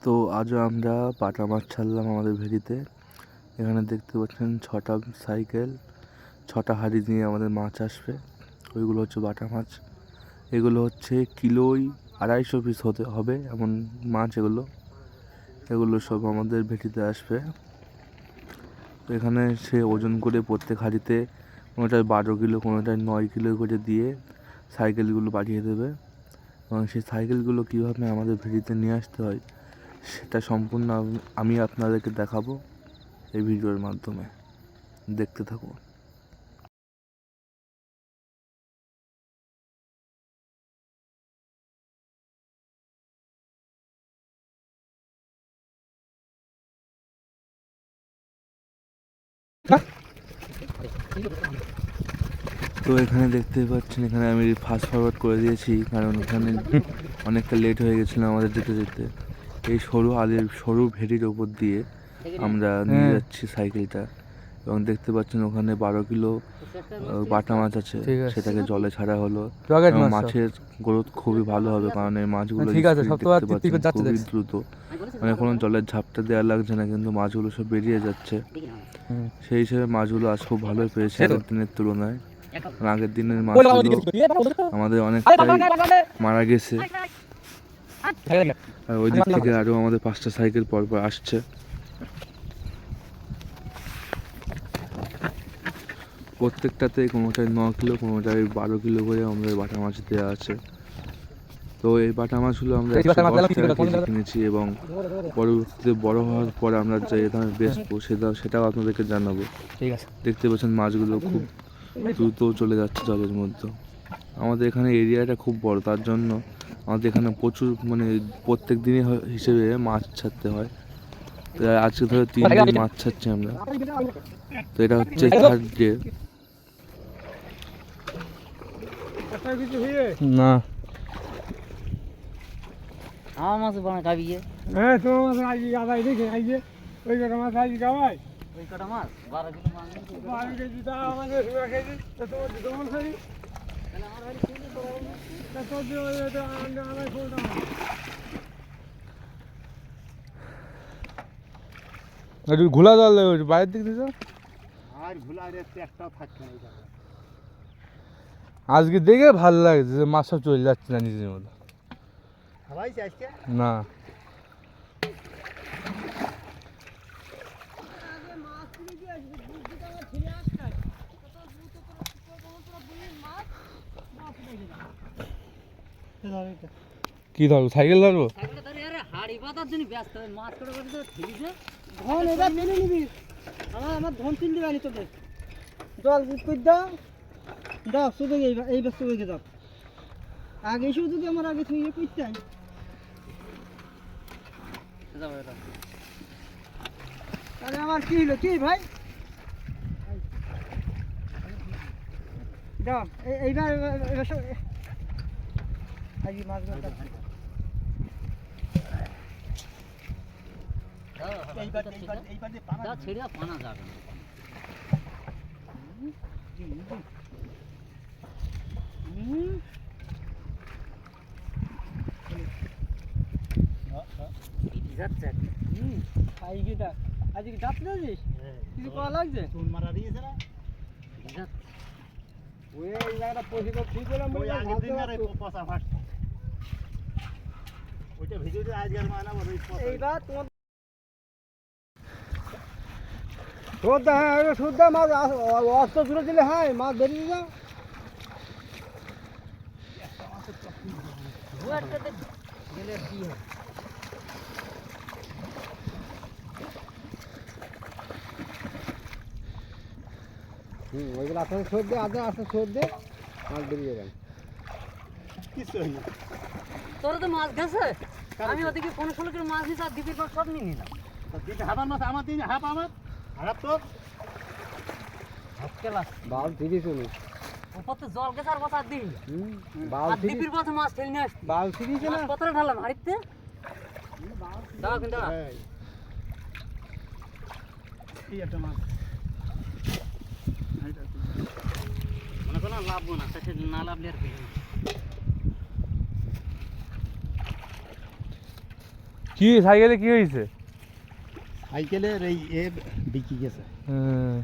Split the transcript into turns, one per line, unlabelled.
তো আজও আমরা পাটা মাছ ছাড়লাম আমাদের ভেড়িতে। এখানে দেখতে পাচ্ছেন 6টা সাইকেল, 6টা হাঁড়ি নিয়ে আমাদের মাছ আসবে। ওইগুলো হচ্ছে বাটা মাছ। এগুলো হচ্ছে কিলোই 250 পিস হতে হবে এমন মাছ এগুলো সব আমাদের ভেটিতে আসবে। তো এখানে সে ওজন করে প্রত্যেক হাঁড়িতে কোনোটায় 12 কিলো কোনোটায় 9 কিলো করে দিয়ে সাইকেলগুলো পাঠিয়ে দেবে। এবং সেই সাইকেলগুলো কীভাবে আমাদের ভেটিতে নিয়ে আসতে হয় সেটা সম্পূর্ণ আমি আপনাদেরকে দেখাবো এই ভিডিওর মাধ্যমে। দেখতে থাকুন। তো এখানে দেখতে পাচ্ছেন, এখানে আমি ফাস্ট ফরওয়ার্ড করে দিয়েছি কারণ এখানে অনেকটা লেট হয়ে গেছিলো আমাদের যেতে যেতে। এই সরু ভেড়ির ওপর দিয়ে আমরা নিয়ে যাচ্ছি সাইকেলটা। এবং দেখতে পাচ্ছেন ওখানে 12 কিলো বাটা মাছ আছে, সেটাকে জলে ছাড়া হলো। এবং মাছের গ্রোথ খুবই ভালো হবে কারণ এই মাছগুলো খুবই দ্রুত, মানে কোনো জলের ঝাপটা দেওয়া লাগছে না, কিন্তু মাছগুলো সব বেরিয়ে যাচ্ছে। সেই হিসেবে মাছগুলো আজ খুব ভালোই পেয়েছে আগের দিনের তুলনায়। আগের দিনের মাছগুলো আমাদের অনেকটাই মারা গেছে। আর ওই দিক থেকে আরও আমাদের 5টা সাইকেল পরপর আসছে। প্রত্যেকটাতে কোনোটায় 9 কিলো কোনোটায় 12 কিলো করে আমাদের বাটা মাছ দেওয়া আছে। তো এই বাটা মাছগুলো আমরা 110 টাকা কেজি কিনেছি এবং পরবর্তীতে বড় হওয়ার পর আমরা যে দামে বেচবো সেটাও আপনাদেরকে জানাবো। ঠিক আছে। দেখতে পাচ্ছেন মাছগুলো খুব দ্রুত চলে যাচ্ছে জলের মধ্যে। আমাদের এখানে এরিয়াটা খুব বড়, তার জন্য আমাদের এখানে প্রচুর, মানে প্রত্যেক দিনই হিসেবে মাছ ছাড়তে হয়। তো আজকে ধরো 3 দিন মাছ ছাড়ছি আমরা। তো এটা হচ্ছে 3rd ডে। না
আমার মাছ বানা খাবিয়ে।
হ্যাঁ তোমার মাছ আজ গাবাই দেখে আইছে ওই কটা মাছ আজ গাবাই
ওই কটা মাছ 12 কিলো মাছ
12 কেজি তা আমাদের 16 কেজি তো তোমার দমন করি
তাহলে আমার বাড়ি কিনে পড়া হলো
তা তো দিও এটা আমরা ফোনটা
একটু ঘোলা জল দেবে বাইরের দিক দিতে।
আর ঘোলার একটাও থাকছে না এটা।
আজকে দেখে ভালো লাগছে যে মাছ সব চলে যাচ্ছে না নিজের মতো।
খাবাইছে আজকে
না কি ধরবো, সাইকেল ধরবো?
সাইকেলে ধরে আরে হাড়ি পাতার জন্য ব্যস্ত হয়ে মাছ করে করে তো ঠিকই আছে।
ধন এটা মেনে নিবি আমার ধন তিন দিবে আনি তোদের জল বুক করে দাও দাও শুধু এই ব্যস্ত হয়ে দাও আগে শুধু যদি আমার আগে তুই করতেন তাহলে আমার কি হলো কি ভাই দাও এইবার আজকে মাছগুলো
যা ছেড়ে পানা যাবে না।
আজকে ডাবতে যাচ্ছিস কিছু পাওয়া লাগছে চুন মারা দিয়েছে না ওই জায়গাটা পরিষ্কার ঠিক করলাম ওই আগের দিন আর পচা ফাট ওইটা ভিডিওতে আজকের মানা বড় এইবার তোমার সোদা সোদা মাছ অস্ত তুলে দিলে হয় মাছ বেরিয়ে যাও
গেলে কি হয়
ওইগুলো আপনার সোদ দে আদা আসতে সোদ দে মাছ বেরিয়ে যাবেন কিছু হয় না
তোরা তো মাছ গেছে আমি ওদিকে 15-16 কিলো মাছ নিয়েছি আর দ্বীপের পর সব নিয়ে নিলাম।
দিতে হাফ মাছ আমার দিন হাফ আমার হাফ তো
হাফ কেলা
বাল ঠিকই শুনি
উপর তো জল গেছে আর কথা দিই
বাল
আর দ্বীপের পথে মাছ ফেলে নিয়ে আসছি
বাল ঠিকই ছিল
মাছ কতটা ঢাললাম হাড়িতে দাও কিন্তু দাও
এই একটা মাছ
মনে করো লাভবো না তাতে না লাভলে আর পেয়ে
কি সাইকেলে কি হয়েছে?
সাইকেলের এই এ বিকি গেছে।
হুম।